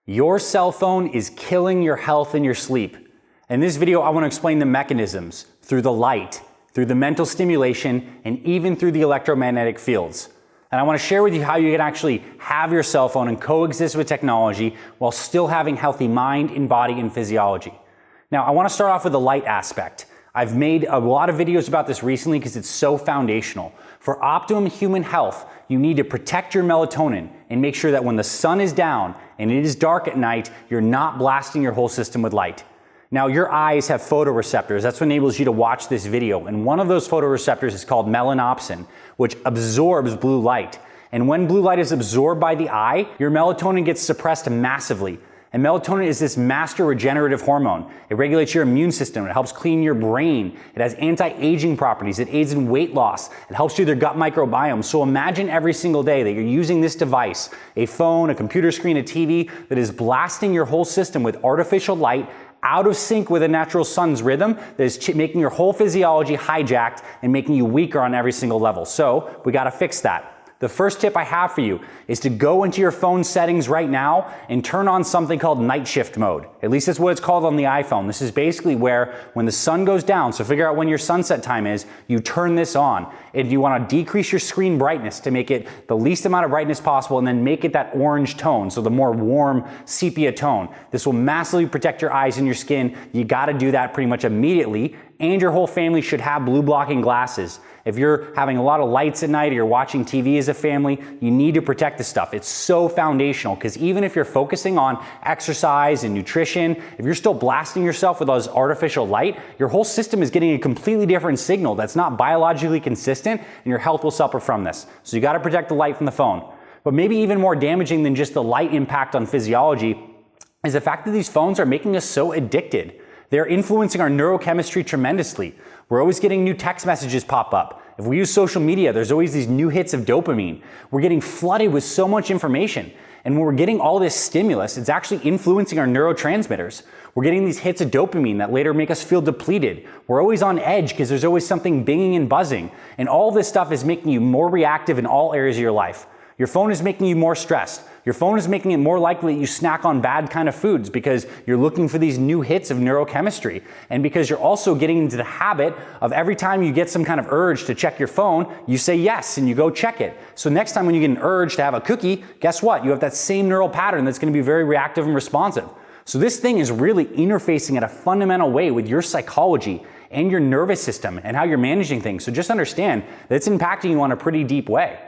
Your cell phone is killing your health and your sleep. In this video, I want to explain the mechanisms through the light, through the mental stimulation, and even through the electromagnetic fields. And I want to share with you how you can actually have your cell phone and coexist with technology while still having healthy mind and body and physiology. Now, I want to start off with the light aspect. I've made a lot of videos about this recently because it's so foundational. For optimum human health, you need to protect your melatonin and make sure that when the sun is down and it is dark at night, you're not blasting your whole system with light. Now, your eyes have photoreceptors. That's what enables you to watch this video. And one of those photoreceptors is called melanopsin, which absorbs blue light. And when blue light is absorbed by the eye, your melatonin gets suppressed massively. And melatonin is this master regenerative hormone. It regulates your immune system. It helps clean your brain. It has anti-aging properties. It aids in weight loss. It helps you with your gut microbiome. So imagine every single day that you're using this device, a phone, a computer screen, a TV, that is blasting your whole system with artificial light out of sync with the natural sun's rhythm that is making your whole physiology hijacked and making you weaker on every single level. So we got to fix that. The first tip I have for you is to go into your phone settings right now and turn on something called night shift mode. At least that's what it's called on the iPhone. This is basically where when the sun goes down, so figure out when your sunset time is, you turn this on. And you want to decrease your screen brightness to make it the least amount of brightness possible and then make it that orange tone, so the more warm sepia tone. This will massively protect your eyes and your skin. You got to do that pretty much immediately. And your whole family should have blue blocking glasses. If you're having a lot of lights at night or you're watching TV as a family, you need to protect this stuff. It's so foundational because even if you're focusing on exercise and nutrition, if you're still blasting yourself with those artificial light, your whole system is getting a completely different signal that's not biologically consistent and your health will suffer from this. So you got to protect the light from the phone. But maybe even more damaging than just the light impact on physiology is the fact that these phones are making us so addicted. They're influencing our neurochemistry tremendously. We're always getting new text messages pop up. If we use social media, there's always these new hits of dopamine. We're getting flooded with so much information. And when we're getting all this stimulus, it's actually influencing our neurotransmitters. We're getting these hits of dopamine that later make us feel depleted. We're always on edge because there's always something binging and buzzing. And all this stuff is making you more reactive in all areas of your life. Your phone is making you more stressed. Your phone is making it more likely that you snack on bad kind of foods because you're looking for these new hits of neurochemistry. And because you're also getting into the habit of every time you get some kind of urge to check your phone, you say yes and you go check it. So next time when you get an urge to have a cookie, guess what? You have that same neural pattern that's going to be very reactive and responsive. So this thing is really interfacing in a fundamental way with your psychology and your nervous system and how you're managing things. So just understand that it's impacting you on a pretty deep way.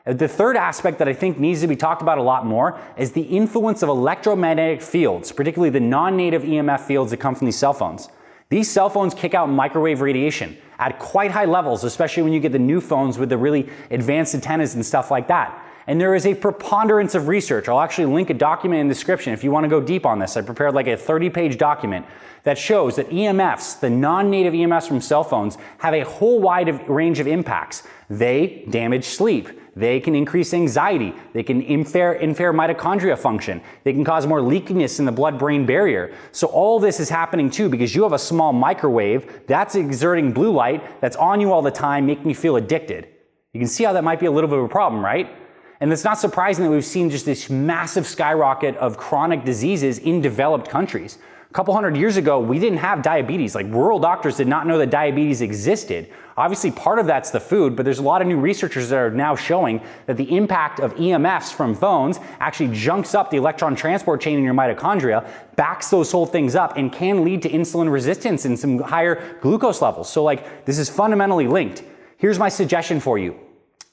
The third aspect that I think needs to be talked about a lot more is the influence of electromagnetic fields, particularly the non-native EMF fields that come from these cell phones. These cell phones kick out microwave radiation at quite high levels, especially when you get the new phones with the really advanced antennas and stuff like that. And there is a preponderance of research. I'll actually link a document in the description if you want to go deep on this. I prepared like a 30-page document that shows that EMFs, the non-native EMFs from cell phones, have a whole wide range of impacts. They damage sleep. They can increase anxiety. They can impair mitochondria function. They can cause more leakiness in the blood-brain barrier. So all this is happening too because you have a small microwave that's exerting blue light that's on you all the time, making you feel addicted. You can see how that might be a little bit of a problem, right? And it's not surprising that we've seen just this massive skyrocket of chronic diseases in developed countries. A couple hundred years ago, we didn't have diabetes. Like rural doctors did not know that diabetes existed. Obviously, part of that's the food, but there's a lot of new researchers that are now showing that the impact of EMFs from phones actually junks up the electron transport chain in your mitochondria, backs those whole things up, and can lead to insulin resistance and some higher glucose levels. So like, this is fundamentally linked. Here's my suggestion for you.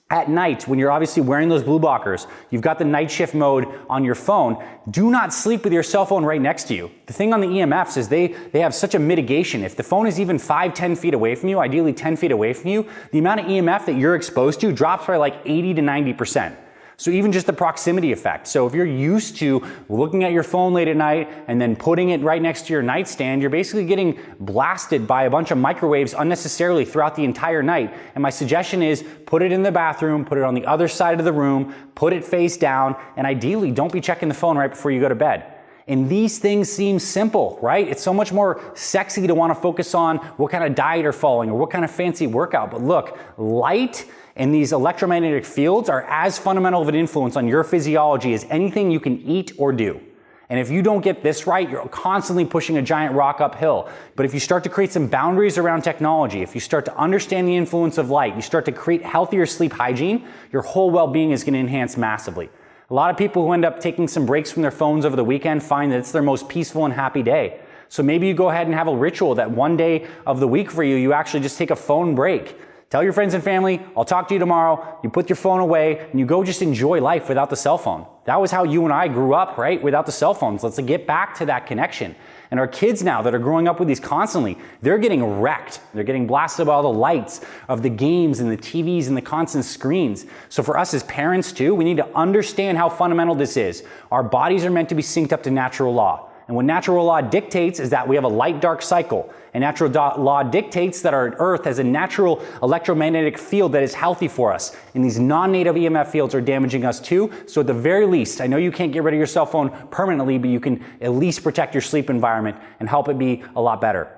At night, when you're obviously wearing those blue blockers, you've got the night shift mode on your phone, do not sleep with your cell phone right next to you. The thing on the EMFs is they have such a mitigation. If the phone is even 5-10 feet away from you, ideally 10 feet away from you, the amount of EMF that you're exposed to drops by like 80 to 90%. So even just the proximity effect. So if you're used to looking at your phone late at night and then putting it right next to your nightstand, you're basically getting blasted by a bunch of microwaves unnecessarily throughout the entire night. And my suggestion is put it in the bathroom, put it on the other side of the room, put it face down, and ideally don't be checking the phone right before you go to bed. And these things seem simple, right? It's so much more sexy to want to focus on what kind of diet you're following or what kind of fancy workout. But look, light and these electromagnetic fields are as fundamental of an influence on your physiology as anything you can eat or do. And if you don't get this right, you're constantly pushing a giant rock uphill. But if you start to create some boundaries around technology, if you start to understand the influence of light, you start to create healthier sleep hygiene, your whole well-being is going to enhance massively. A lot of people who end up taking some breaks from their phones over the weekend find that it's their most peaceful and happy day. So maybe you go ahead and have a ritual that one day of the week for you, you actually just take a phone break. Tell your friends and family, I'll talk to you tomorrow. You put your phone away and you go just enjoy life without the cell phone. That was how you and I grew up, right? Without the cell phones. Let's get back to that connection. And our kids now that are growing up with these constantly, they're getting wrecked. They're getting blasted by all the lights of the games and the TVs and the constant screens. So for us as parents too, we need to understand how fundamental this is. Our bodies are meant to be synced up to natural law. And what natural law dictates is that we have a light-dark cycle. And natural law dictates that our Earth has a natural electromagnetic field that is healthy for us. And these non-native EMF fields are damaging us too. So at the very least, I know you can't get rid of your cell phone permanently, but you can at least protect your sleep environment and help it be a lot better.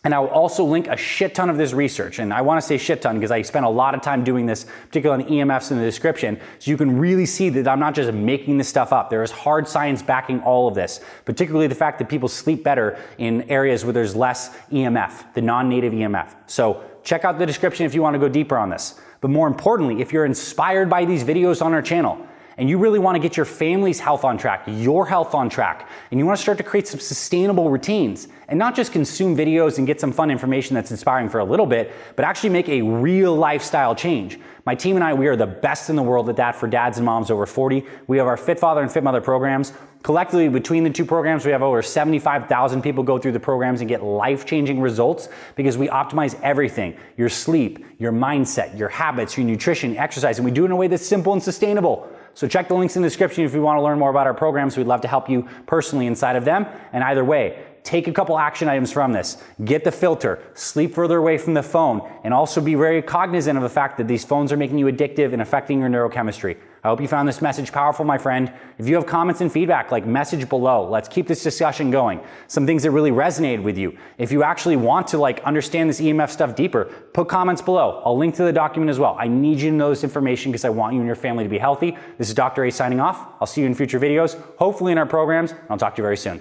And I will also link a shit ton of this research. And I want to say shit ton because I spent a lot of time doing this, particularly on EMFs in the description. So you can really see that I'm not just making this stuff up. There is hard science backing all of this, particularly the fact that people sleep better in areas where there's less EMF, the non-native EMF. So check out the description if you want to go deeper on this. But more importantly, if you're inspired by these videos on our channel, and you really want to get your family's health on track, your health on track, and you want to start to create some sustainable routines and not just consume videos and get some fun information that's inspiring for a little bit, but actually make a real lifestyle change. My team and I, we are the best in the world at that for dads and moms over 40. We have our Fit Father and Fit Mother programs. Collectively, between the two programs, we have over 75,000 people go through the programs and get life-changing results because we optimize everything. Your sleep, your mindset, your habits, your nutrition, exercise, and we do it in a way that's simple and sustainable. So check the links in the description if you want to learn more about our programs. We'd love to help you personally inside of them. And either way, take a couple action items from this. Get the filter, sleep further away from the phone, and also be very cognizant of the fact that these phones are making you addictive and affecting your neurochemistry. I hope you found this message powerful, my friend. If you have comments and feedback, message below. Let's keep this discussion going. Some things that really resonated with you. If you actually want to understand this EMF stuff deeper, put comments below. I'll link to the document as well. I need you to know this information because I want you and your family to be healthy. This is Dr. A signing off. I'll see you in future videos, hopefully in our programs, and I'll talk to you very soon.